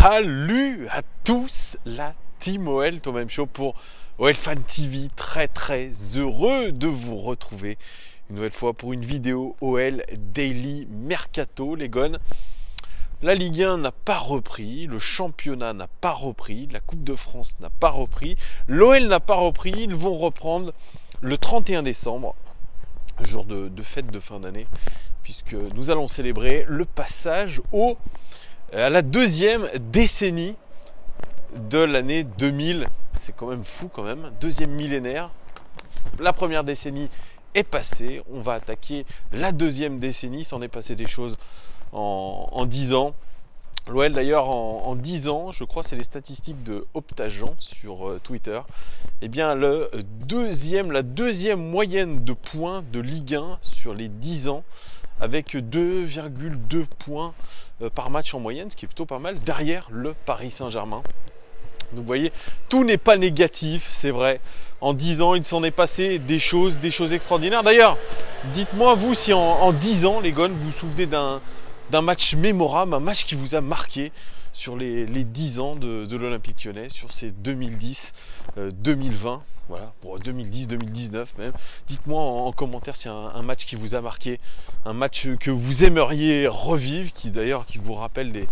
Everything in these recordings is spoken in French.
Salut à tous, la team OL, ton même show pour OL Fan TV. Très heureux de vous retrouver une nouvelle fois pour une vidéo OL Daily Mercato, les gones. La Ligue 1 n'a pas repris, le championnat n'a pas repris, la Coupe de France n'a pas repris, l'OL n'a pas repris. Ils vont reprendre le 31 décembre, jour de fête de fin d'année, puisque nous allons célébrer le passage à la deuxième décennie de l'année 2000. C'est quand même fou quand même, deuxième millénaire. La première décennie est passée, on va attaquer la deuxième décennie. S'en est passé des choses en 10 ans. L'OL d'ailleurs en 10 ans, je crois c'est les statistiques de Optagent sur Twitter, eh bien la deuxième moyenne de points de Ligue 1 sur les 10 ans, avec 2,2 points par match en moyenne, ce qui est plutôt pas mal, derrière le Paris Saint-Germain. Donc vous voyez, tout n'est pas négatif, c'est vrai. En 10 ans, il s'en est passé des choses extraordinaires. D'ailleurs, dites-moi vous si en 10 ans, les gones, vous vous souvenez d'un match mémorable, un match qui vous a marqué sur les 10 ans de l'Olympique Lyonnais, sur ces 2010-2020. Voilà, pour 2010-2019 même. Dites-moi en commentaire s'il y a un match qui vous a marqué, un match que vous aimeriez revivre, qui vous rappelle des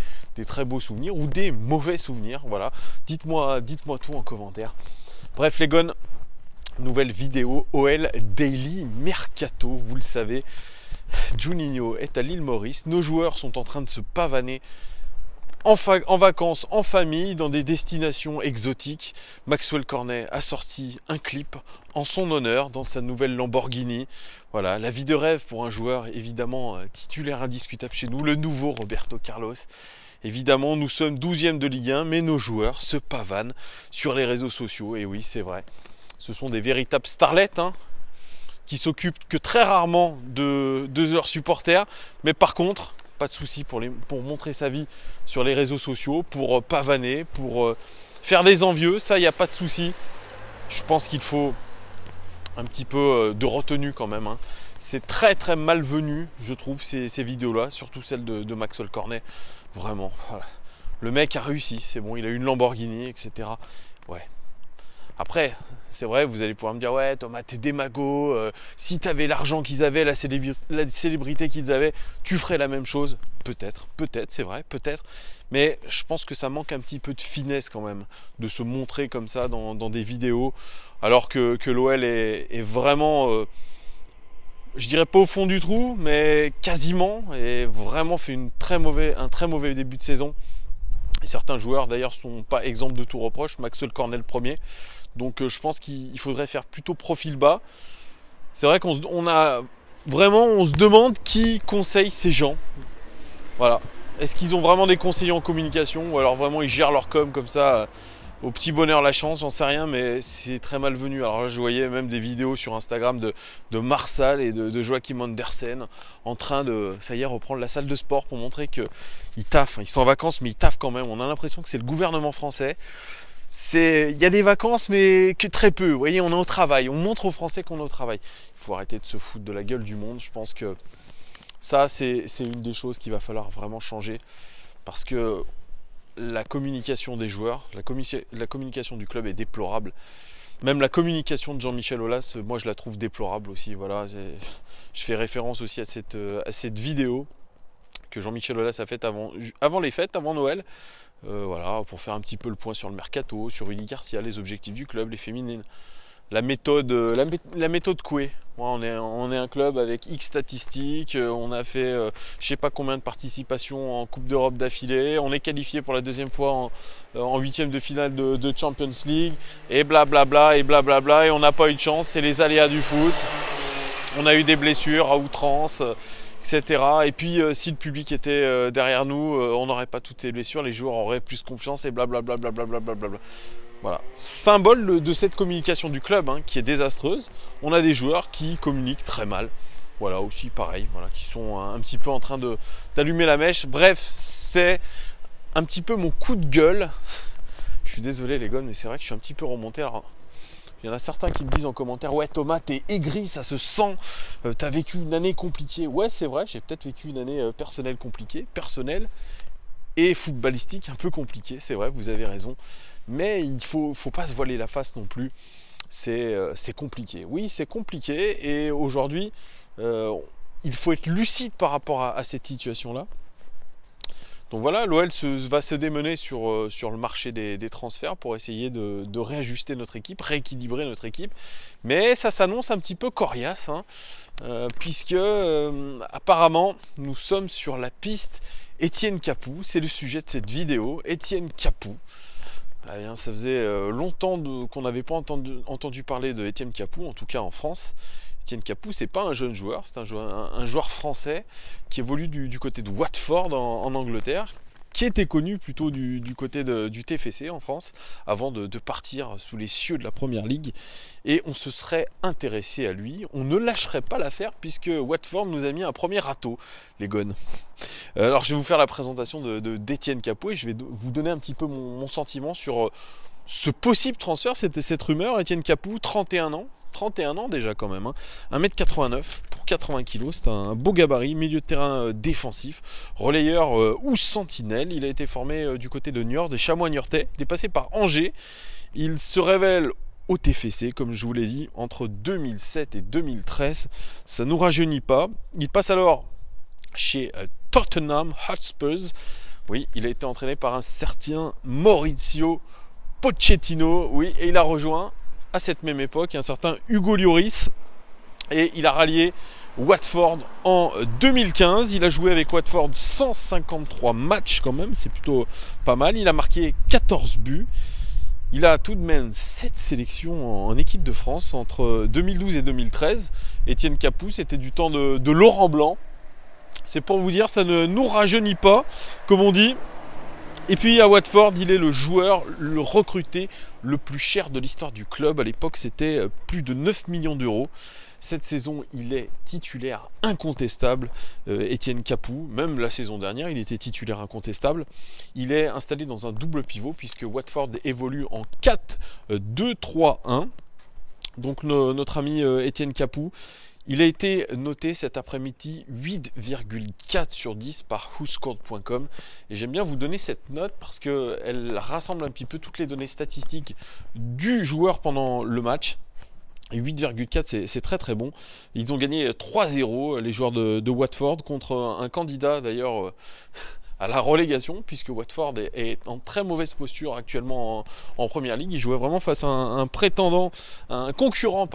très beaux souvenirs ou des mauvais souvenirs. Voilà, dites-moi tout en commentaire. Bref les gones, nouvelle vidéo OL Daily Mercato, vous le savez. Juninho est à l'île Maurice, nos joueurs sont en train de se pavaner en vacances, en famille, dans des destinations exotiques. Maxwell Cornet a sorti un clip en son honneur dans sa nouvelle Lamborghini. Voilà, la vie de rêve pour un joueur évidemment titulaire indiscutable chez nous, le nouveau Roberto Carlos. Évidemment, nous sommes 12e de Ligue 1, mais nos joueurs se pavanent sur les réseaux sociaux. Et oui, c'est vrai, ce sont des véritables starlets, qui s'occupent que très rarement de leurs supporters. Mais par contre, pas de souci pour montrer sa vie sur les réseaux sociaux, pour pavaner, pour faire des envieux, ça il n'y a pas de souci. Je pense qu'il faut un petit peu de retenue quand même. C'est très malvenu, je trouve, ces vidéos-là, surtout celle de Maxwell Cornet. Vraiment, voilà. Le mec a réussi, c'est bon, il a eu une Lamborghini, etc. Ouais. Après, c'est vrai, vous allez pouvoir me dire « Ouais, Thomas, t'es démago, si t'avais l'argent qu'ils avaient, la célébrité qu'ils avaient, tu ferais la même chose. » Peut-être, c'est vrai, peut-être. Mais je pense que ça manque un petit peu de finesse quand même, de se montrer comme ça dans des vidéos, alors que l'OL est vraiment, je dirais pas au fond du trou, mais quasiment, et vraiment fait un très mauvais début de saison. Et certains joueurs d'ailleurs sont pas exempts de tout reproche, Maxwell Cornet le premier. Donc je pense qu'il faudrait faire plutôt profil bas. C'est vrai on se demande qui conseille ces gens. Voilà. Est-ce qu'ils ont vraiment des conseillers en communication, ou alors vraiment ils gèrent leur com comme ça, au petit bonheur la chance, j'en sais rien, mais c'est très malvenu. Alors là je voyais même des vidéos sur Instagram de Marsal et de Joachim Andersen en train de, ça y est, reprendre la salle de sport pour montrer qu'ils taffent. Ils sont en vacances mais ils taffent quand même. On a l'impression que c'est le gouvernement français. Il y a des vacances mais que très peu. Vous voyez, on est au travail, on montre aux Français qu'on est au travail. Il faut arrêter de se foutre de la gueule du monde. Je pense que ça c'est une des choses qu'il va falloir vraiment changer, parce que la communication des joueurs, la communication du club est déplorable. Même la communication de Jean-Michel Aulas, moi je la trouve déplorable aussi. Voilà, je fais référence aussi à cette vidéo que Jean-Michel Aulas a faite avant les fêtes, avant Noël. Voilà, pour faire un petit peu le point sur le mercato, sur Willy Garcia, les objectifs du club, les féminines. La méthode Coué. On est un club avec X statistiques, on a fait je sais pas combien de participations en Coupe d'Europe d'affilée, on est qualifié pour la deuxième fois en huitième de finale de Champions League, et blablabla, et on n'a pas eu de chance, c'est les aléas du foot. On a eu des blessures à outrance, etc. Et puis si le public était derrière nous, on n'aurait pas toutes ces blessures, les joueurs auraient plus confiance, et blablabla. Voilà, symbole de cette communication du club qui est désastreuse. On a des joueurs qui communiquent très mal. Voilà, aussi pareil, voilà, qui sont un petit peu en train d'allumer la mèche. Bref, c'est un petit peu mon coup de gueule. Je suis désolé les gars, mais c'est vrai que je suis un petit peu remonté. Alors, il y en a certains qui me disent en commentaire « Ouais Thomas, t'es aigri, ça se sent, t'as vécu une année compliquée. » Ouais, c'est vrai, j'ai peut-être vécu une année personnelle compliquée, personnelle. et footballistique un peu compliqué, c'est vrai, vous avez raison. Mais il faut pas se voiler la face non plus. C'est compliqué. Oui, c'est compliqué. Et aujourd'hui, il faut être lucide par rapport à cette situation-là. Donc voilà, l'OL va se démener sur le marché des transferts pour essayer de réajuster notre équipe, rééquilibrer notre équipe. Mais ça s'annonce un petit peu coriace, hein, puisque apparemment nous sommes sur la piste Etienne Capoue. C'est le sujet de cette vidéo, Etienne Capoue. Eh bien, ça faisait longtemps qu'on n'avait pas entendu parler de Etienne Capoue, en tout cas en France. Etienne Capoue, c'est pas un jeune joueur, c'est un joueur français qui évolue du côté de Watford en Angleterre, qui était connu plutôt du côté du TFC en France, avant de partir sous les cieux de la Première Ligue. Et on se serait intéressé à lui. On ne lâcherait pas l'affaire puisque Watford nous a mis un premier râteau, les Gones. Alors je vais vous faire la présentation d'Etienne Capoue et je vais vous donner un petit peu mon sentiment sur ce possible transfert, cette rumeur. Etienne Capoue, 31 ans. 31 ans déjà quand même, hein. 1m89 pour 80 kg, c'est un beau gabarit, milieu de terrain défensif, relayeur ou sentinelle. Il a été formé du côté de Niort, des Chamois niortais. Il est passé par Angers. Il se révèle au TFC, comme je vous l'ai dit, entre 2007 et 2013. Ça ne nous rajeunit pas. Il passe alors chez Tottenham Hotspur. Oui, il a été entraîné par un certain Maurizio Pochettino. Oui, et il a rejoint à cette même époque un certain Hugo Lloris, et il a rallié Watford en 2015. Il a joué avec Watford 153 matchs quand même, c'est plutôt pas mal. Il a marqué 14 buts. Il a tout de même 7 sélections en équipe de France entre 2012 et 2013. Etienne Capoue, c'était du temps de Laurent Blanc. C'est pour vous dire, ça ne nous rajeunit pas, comme on dit. Et puis à Watford, il est le joueur le recruté le plus cher de l'histoire du club. À l'époque, c'était plus de 9 millions d'euros. Cette saison, il est titulaire incontestable, Etienne Capoue. Même la saison dernière, il était titulaire incontestable. Il est installé dans un double pivot puisque Watford évolue en 4-2-3-1. Donc notre ami Etienne Capoue, il a été noté cet après-midi 8,4 sur 10 par whoscored.com. Et j'aime bien vous donner cette note parce qu'elle rassemble un petit peu toutes les données statistiques du joueur pendant le match. Et 8,4 c'est très très bon. Ils ont gagné 3-0 les joueurs de Watford contre un candidat d'ailleurs à la relégation, puisque Watford est en très mauvaise posture actuellement en Première Ligue. Il jouait vraiment face à un prétendant, un concurrent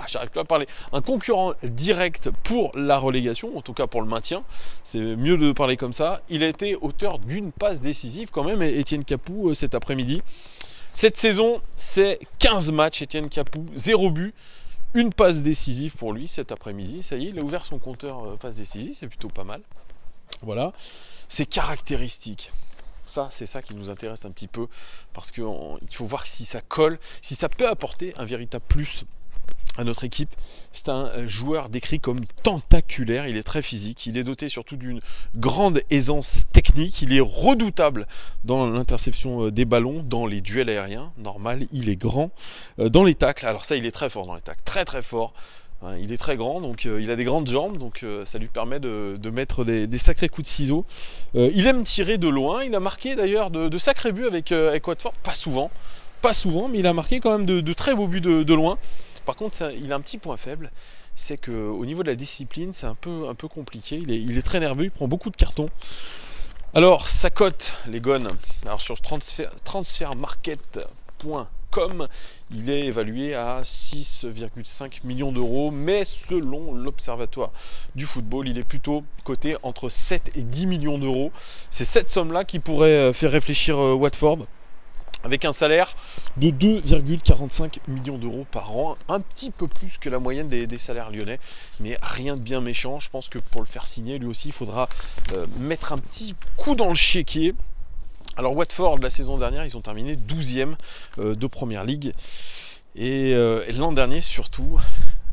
j'arrive pas à parler, un concurrent direct pour la relégation, en tout cas pour le maintien, c'est mieux de parler comme ça. Il a été auteur d'une passe décisive quand même, Etienne Capoue, cet après-midi. Cette saison, c'est 15 matchs, Etienne Capoue, 0 but, une passe décisive pour lui cet après-midi. Ça y est, il a ouvert son compteur passe décisive, c'est plutôt pas mal. Voilà, ses caractéristiques. Ça, c'est ça qui nous intéresse un petit peu, parce qu'il faut voir si ça colle, si ça peut apporter un véritable plus à notre équipe. C'est un joueur décrit comme tentaculaire, il est très physique, il est doté surtout d'une grande aisance technique, il est redoutable dans l'interception des ballons, dans les duels aériens, normal, il est grand, dans les tacles, alors ça il est très fort dans les tacles, très très fort. Il est très grand, donc il a des grandes jambes, donc ça lui permet de mettre des sacrés coups de ciseaux. Il aime tirer de loin, il a marqué d'ailleurs de sacrés buts avec Watford, pas souvent, mais il a marqué quand même de très beaux buts de loin. Par contre, il a un petit point faible, c'est qu'au niveau de la discipline, c'est un peu compliqué. Il est très nerveux, il prend beaucoup de cartons. Alors, sa cote, les Gones, alors sur transfermarket.com, il est évalué à 6,5 millions d'euros, mais selon l'Observatoire du football, il est plutôt coté entre 7 et 10 millions d'euros. C'est cette somme-là qui pourrait faire réfléchir Watford, avec un salaire de 2,45 millions d'euros par an, un petit peu plus que la moyenne des salaires lyonnais, mais rien de bien méchant. Je pense que pour le faire signer, lui aussi, il faudra mettre un petit coup dans le chéquier. Alors Watford, la saison dernière, ils ont terminé 12e de Première Ligue. Et l'an dernier, surtout,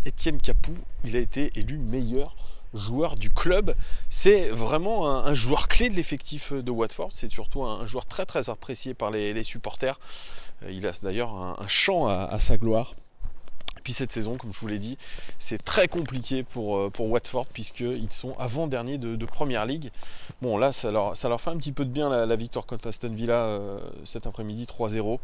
Etienne Capoue, il a été élu meilleur joueur du club. C'est vraiment un joueur clé de l'effectif de Watford. C'est surtout un joueur très très apprécié par les supporters. Il a d'ailleurs un chant à sa gloire. Puis cette saison, comme je vous l'ai dit, c'est très compliqué pour Watford puisqu'ils sont avant-dernier de Premier League. Bon là, ça leur fait un petit peu de bien la victoire contre Aston Villa cet après-midi 3-0.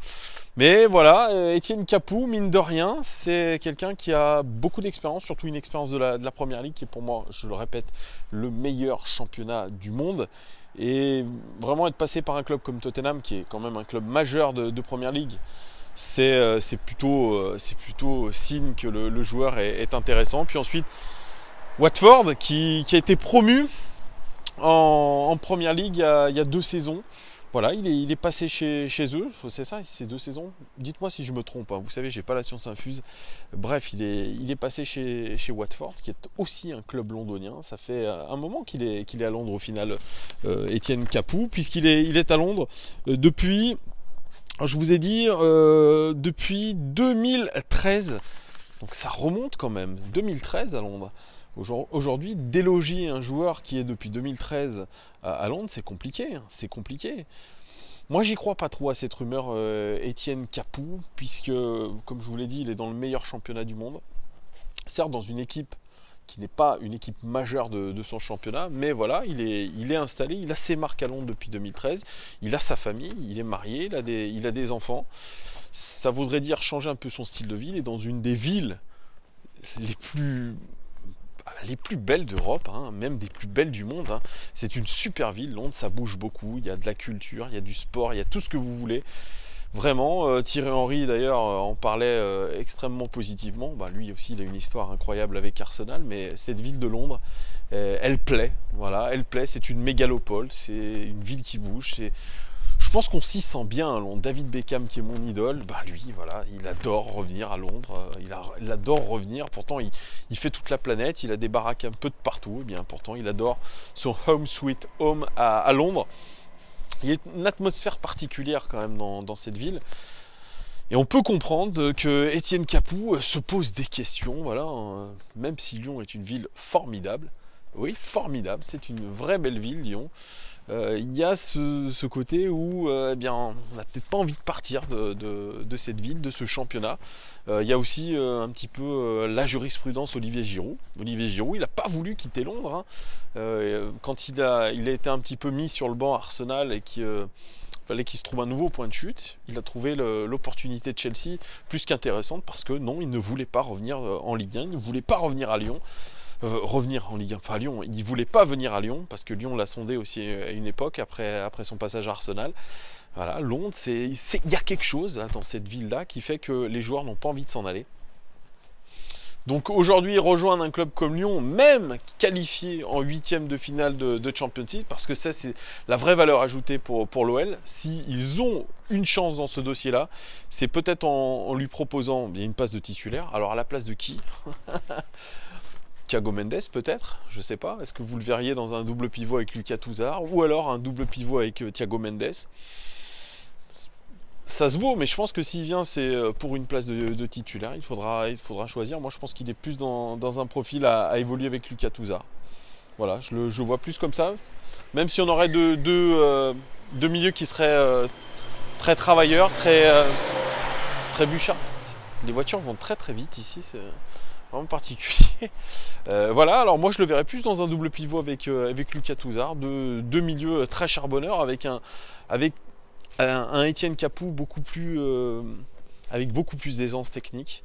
Mais voilà, Etienne Capoue, mine de rien, c'est quelqu'un qui a beaucoup d'expérience, surtout une expérience de la Premier League qui est pour moi, je le répète, le meilleur championnat du monde. Et vraiment être passé par un club comme Tottenham, qui est quand même un club majeur de Premier League, c'est plutôt signe que le joueur est intéressant. Puis ensuite, Watford qui a été promu en Premier League il y a 2 saisons. Voilà, il est passé chez eux, c'est ça, c'est 2 saisons. Dites-moi si je me trompe, hein. Vous savez, j'ai pas la science infuse. Bref, il est passé chez Watford, qui est aussi un club londonien. Ça fait un moment qu'il est à Londres au final, Etienne Capoue, puisqu'il est à Londres depuis... Je vous ai dit depuis 2013, donc ça remonte quand même, 2013 à Londres. Aujourd'hui, déloger un joueur qui est depuis 2013 à Londres, c'est compliqué, hein, c'est compliqué. Moi, j'y crois pas trop à cette rumeur Etienne Capoue, puisque, comme je vous l'ai dit, il est dans le meilleur championnat du monde. Certes, dans une équipe qui n'est pas une équipe majeure de son championnat, mais voilà, il est installé, il a ses marques à Londres depuis 2013, il a sa famille, il est marié, il a des enfants. Ça voudrait dire changer un peu son style de vie. Il est dans une des villes les plus belles d'Europe, hein, même des plus belles du monde. Hein. C'est une super ville, Londres, ça bouge beaucoup, il y a de la culture, il y a du sport, il y a tout ce que vous voulez. Vraiment, Thierry Henry d'ailleurs en parlait extrêmement positivement. Bah, lui aussi, il a une histoire incroyable avec Arsenal, mais cette ville de Londres, elle plaît. Voilà, elle plaît. C'est une mégalopole, c'est une ville qui bouge. Je pense qu'on s'y sent bien à Londres. David Beckham, qui est mon idole, bah lui, voilà, il adore revenir à Londres. Il adore revenir. Pourtant, il fait toute la planète. Il a des baraques un peu de partout. Et bien, pourtant, il adore son home sweet home à Londres. Il y a une atmosphère particulière quand même dans cette ville. Et on peut comprendre que Etienne Capoue se pose des questions. Voilà, hein. Même si Lyon est une ville formidable. Oui, formidable. C'est une vraie belle ville, Lyon. Il y a ce côté où eh bien, on n'a peut-être pas envie de partir de cette ville, de ce championnat. Il y a aussi un petit peu la jurisprudence Olivier Giroud. Olivier Giroud, il n'a pas voulu quitter Londres. Hein. Quand il a été un petit peu mis sur le banc à Arsenal et qu'il fallait qu'il se trouve un nouveau point de chute, il a trouvé l'opportunité de Chelsea plus qu'intéressante parce que non, il ne voulait pas revenir en Ligue 1, il ne voulait pas revenir à Lyon. Revenir en Ligue 1, pas à Lyon. Il ne voulait pas venir à Lyon parce que Lyon l'a sondé aussi à une époque après son passage à Arsenal. Voilà, Londres, il y a quelque chose là, dans cette ville-là qui fait que les joueurs n'ont pas envie de s'en aller. Donc aujourd'hui, rejoindre un club comme Lyon, même qualifié en 8e de finale de Champions League, parce que ça, c'est la vraie valeur ajoutée pour l'OL. S'ils ont une chance dans ce dossier-là, c'est peut-être en lui proposant une place de titulaire. Alors à la place de qui? Thiago Mendes peut-être, je ne sais pas. Est-ce que vous le verriez dans un double pivot avec Lucas Touzard ou alors un double pivot avec Thiago Mendes? Ça se vaut, mais je pense que s'il vient, c'est pour une place de titulaire. Il faudra choisir. Moi, je pense qu'il est plus dans un profil à évoluer avec Lucas Touzard. Voilà, je le vois plus comme ça. Même si on aurait deux milieux qui seraient très travailleurs, très bûchards. Les voitures vont très très vite ici. C'est vraiment particulier. Voilà, alors moi je le verrais plus dans un double pivot avec Lucas Touzard, deux milieux très charbonneurs avec un Etienne Capoue avec beaucoup plus d'aisance technique.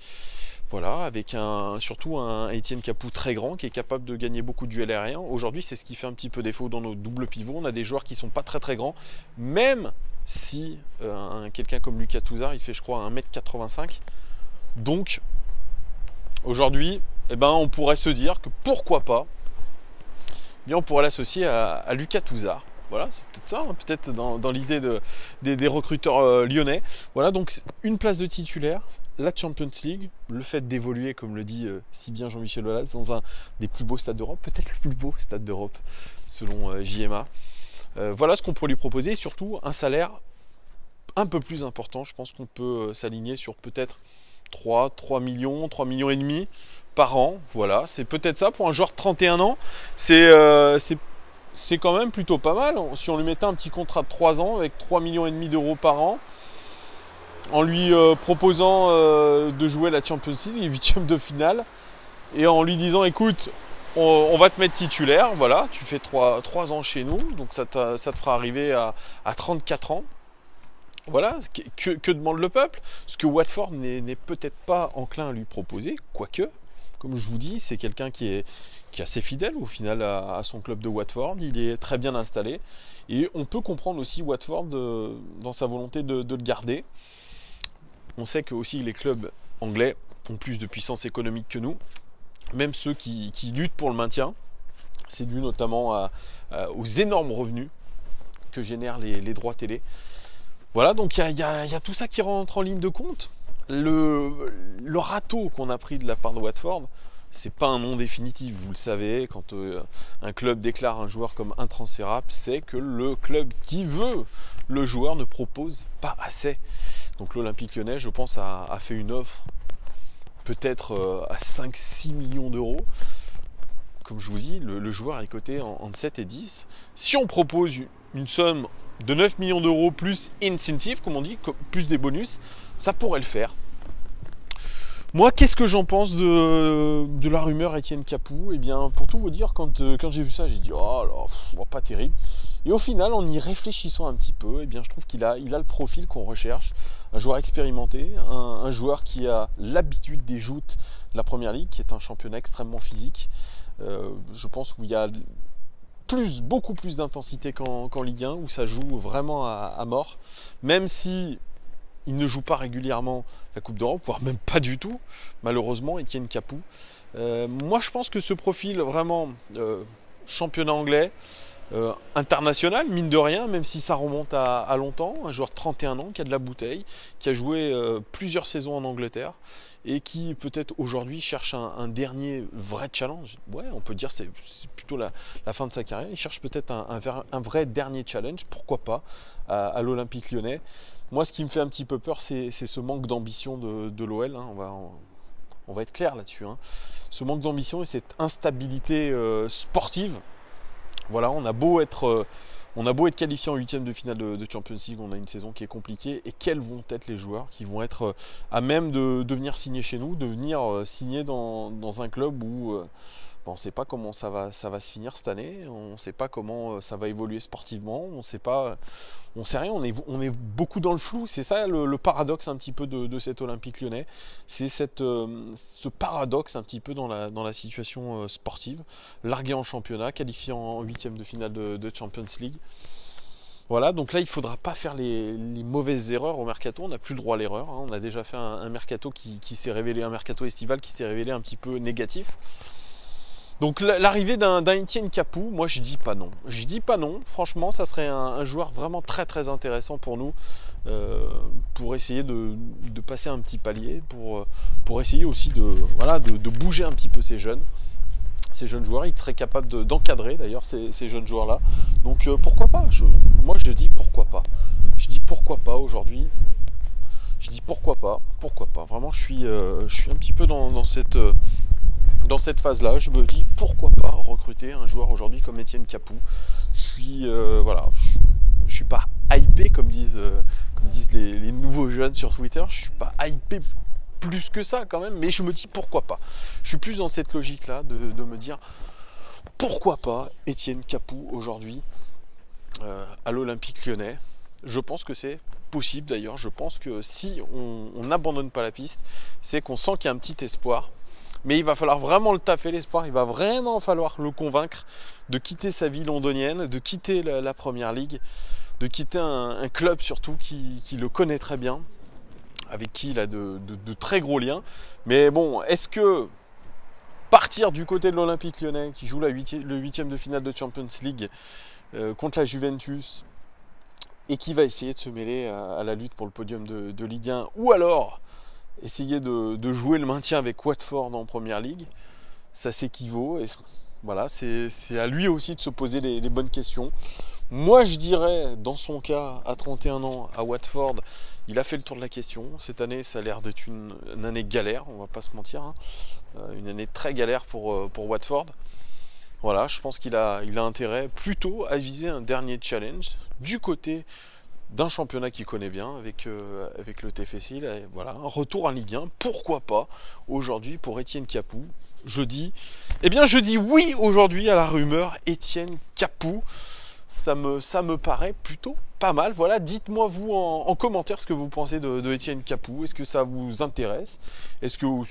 Voilà, avec surtout un Etienne Capoue très grand qui est capable de gagner beaucoup de duels aériens. Aujourd'hui, c'est ce qui fait un petit peu défaut dans nos doubles pivots. On a des joueurs qui ne sont pas très très grands, même si quelqu'un comme Lucas Touzard, il fait je crois 1m85. Donc, aujourd'hui, eh ben, on pourrait se dire que pourquoi pas, eh bien, on pourrait l'associer à Lucas Touzard. Voilà, c'est peut-être ça, hein, peut-être dans l'idée des recruteurs lyonnais. Voilà, donc une place de titulaire, la Champions League, le fait d'évoluer, comme le dit si bien Jean-Michel Aulas, dans un des plus beaux stades d'Europe, peut-être le plus beau stade d'Europe, selon JMA. Voilà ce qu'on pourrait lui proposer, et surtout un salaire un peu plus important. Je pense qu'on peut s'aligner sur peut-être 3 millions et demi par an. Voilà, c'est peut-être ça pour un joueur de 31 ans. C'est quand même plutôt pas mal. Si on lui mettait un petit contrat de 3 ans avec 3 millions et demi d'euros par an, en lui proposant de jouer la Champions League, les huitièmes de finale, et en lui disant écoute, on va te mettre titulaire, voilà, tu fais 3 ans chez nous, donc ça te fera arriver à 34 ans. Voilà, que demande le peuple? Ce que Watford n'est peut-être pas enclin à lui proposer, quoique, comme je vous dis, c'est quelqu'un qui est assez fidèle au final à son club de Watford, il est très bien installé, et on peut comprendre aussi Watford dans sa volonté de le garder. On sait que aussi les clubs anglais ont plus de puissance économique que nous, même ceux qui luttent pour le maintien. C'est dû notamment aux énormes revenus que génèrent les droits télé. Voilà, donc il y a tout ça qui rentre en ligne de compte. Le râteau qu'on a pris de la part de Watford, c'est pas un nom définitif, vous le savez, quand un club déclare un joueur comme intransférable, c'est que le club qui veut le joueur ne propose pas assez. Donc l'Olympique Lyonnais, je pense, a fait une offre peut-être à 5-6 millions d'euros. Comme je vous dis, le joueur est coté entre 7 et 10. Si on propose une somme de 9 millions d'euros plus incentive, comme on dit, plus des bonus, ça pourrait le faire. Moi, qu'est-ce que j'en pense de la rumeur Etienne Capoue? Eh bien, pour tout vous dire, quand j'ai vu ça, j'ai dit oh là, pas terrible. Et au final, en y réfléchissant un petit peu, eh bien, je trouve qu'il a le profil qu'on recherche. Un joueur expérimenté, un joueur qui a l'habitude des joutes de la Première Ligue, qui est un championnat extrêmement physique. Je pense où il y a beaucoup plus d'intensité qu'en Ligue 1, où ça joue vraiment à mort. Même si il ne joue pas régulièrement la Coupe d'Europe, voire même pas du tout, malheureusement, Etienne Capoue. Moi, je pense que ce profil vraiment championnat anglais, international, mine de rien, même si ça remonte à longtemps, un joueur de 31 ans qui a de la bouteille, qui a joué plusieurs saisons en Angleterre et qui peut-être aujourd'hui cherche un dernier vrai challenge. Ouais, on peut dire c'est plutôt la fin de sa carrière. Il cherche peut-être un vrai dernier challenge, pourquoi pas, à l'Olympique Lyonnais. Moi, ce qui me fait un petit peu peur, c'est ce manque d'ambition de l'OL. Hein. On va être clair là-dessus. Hein. Ce manque d'ambition et cette instabilité sportive. Voilà, on a beau être qualifié en huitième de finale de Champions League, on a une saison qui est compliquée. Et quels vont être les joueurs qui vont être à même de venir signer chez nous, de venir signer dans un club où on ne sait pas comment ça va se finir cette année, on ne sait pas comment ça va évoluer sportivement, on sait rien, on est beaucoup dans le flou. C'est ça le paradoxe un petit peu de cet Olympique Lyonnais, c'est ce paradoxe un petit peu dans la situation sportive, largué en championnat, qualifié en huitième de finale de Champions League. Voilà, donc là il ne faudra pas faire les mauvaises erreurs au mercato, on n'a plus le droit à l'erreur, hein. On a déjà fait un mercato qui s'est révélé, un mercato estival qui s'est révélé un petit peu négatif. Donc l'arrivée d'un Etienne Capoue, moi je dis pas non. Je dis pas non, franchement ça serait un joueur vraiment très très intéressant pour nous, pour essayer de passer un petit palier, pour essayer aussi de bouger un petit peu ces jeunes joueurs. Il serait capable d'encadrer d'ailleurs ces jeunes joueurs là. Donc pourquoi pas, moi je dis pourquoi pas. Je dis pourquoi pas aujourd'hui. Je dis pourquoi pas. Vraiment je suis un petit peu dans cette phase-là, je me dis pourquoi pas recruter un joueur aujourd'hui comme Etienne Capoue. Je suis pas hypé comme disent les nouveaux jeunes sur Twitter. Je suis pas hypé plus que ça quand même, mais je me dis pourquoi pas. Je suis plus dans cette logique-là de me dire pourquoi pas Etienne Capoue aujourd'hui à l'Olympique Lyonnais. Je pense que c'est possible d'ailleurs. Je pense que si on n'abandonne pas la piste, c'est qu'on sent qu'il y a un petit espoir. Mais il va falloir vraiment le taffer, l'espoir. Il va vraiment falloir le convaincre de quitter sa vie londonienne, de quitter la Première Ligue, de quitter un club surtout qui le connaît très bien, avec qui il a de très gros liens. Mais bon, est-ce que partir du côté de l'Olympique Lyonnais, qui joue le huitième de finale de Champions League contre la Juventus, et qui va essayer de se mêler à la lutte pour le podium de Ligue 1, ou alors essayer de jouer le maintien avec Watford en Première Ligue, ça s'équivaut. Et voilà, c'est à lui aussi de se poser les bonnes questions. Moi, je dirais, dans son cas, à 31 ans, à Watford, il a fait le tour de la question. Cette année, ça a l'air d'être une année galère, on va pas se mentir. Hein. Une année très galère pour Watford. Voilà, je pense qu'il a intérêt plutôt à viser un dernier challenge du côté d'un championnat qu'il connaît bien avec le TFC. Là, voilà, un retour en Ligue 1, pourquoi pas aujourd'hui pour Etienne Capoue. Je dis oui aujourd'hui à la rumeur Etienne Capoue. Ça me paraît plutôt pas mal. Voilà, dites-moi vous en commentaire ce que vous pensez de Etienne Capoue. Est-ce que ça vous intéresse? Est-ce que vous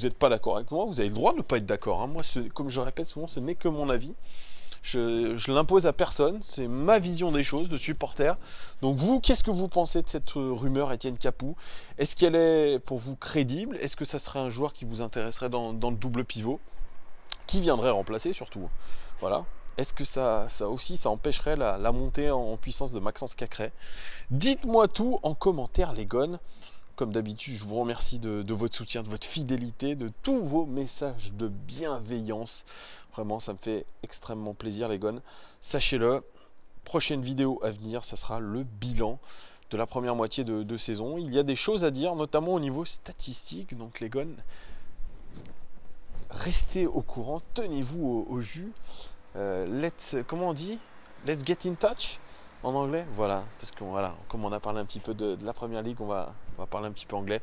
n'êtes pas d'accord avec moi? Vous avez le droit de ne pas être d'accord, hein. Moi, comme je répète souvent, ce n'est que mon avis. Je l'impose à personne, c'est ma vision des choses de supporter. Donc vous, qu'est-ce que vous pensez de cette rumeur Etienne Capoue? Est-ce qu'elle est pour vous crédible? Est-ce que ça serait un joueur qui vous intéresserait dans le double pivot? Qui viendrait remplacer surtout? Voilà. Est-ce que ça aussi, ça empêcherait la montée en puissance de Maxence Cacré? Dites-moi tout en commentaire, les gones. Comme d'habitude, je vous remercie de votre soutien, de votre fidélité, de tous vos messages de bienveillance. Vraiment, ça me fait extrêmement plaisir, les gones. Sachez-le, prochaine vidéo à venir, ça sera le bilan de la première moitié de saison. Il y a des choses à dire, notamment au niveau statistique. Donc, les gones, restez au courant, tenez-vous au jus. Comment on dit? Let's get in touch en anglais. Voilà, parce que voilà, comme on a parlé un petit peu de la première ligue, on va parler un petit peu anglais.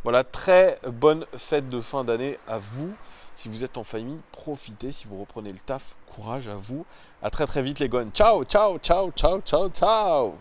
Voilà, très bonne fête de fin d'année à vous. Si vous êtes en famille, profitez. Si vous reprenez le taf, courage à vous. À très très vite les gones. Ciao, ciao, ciao, ciao, ciao, ciao.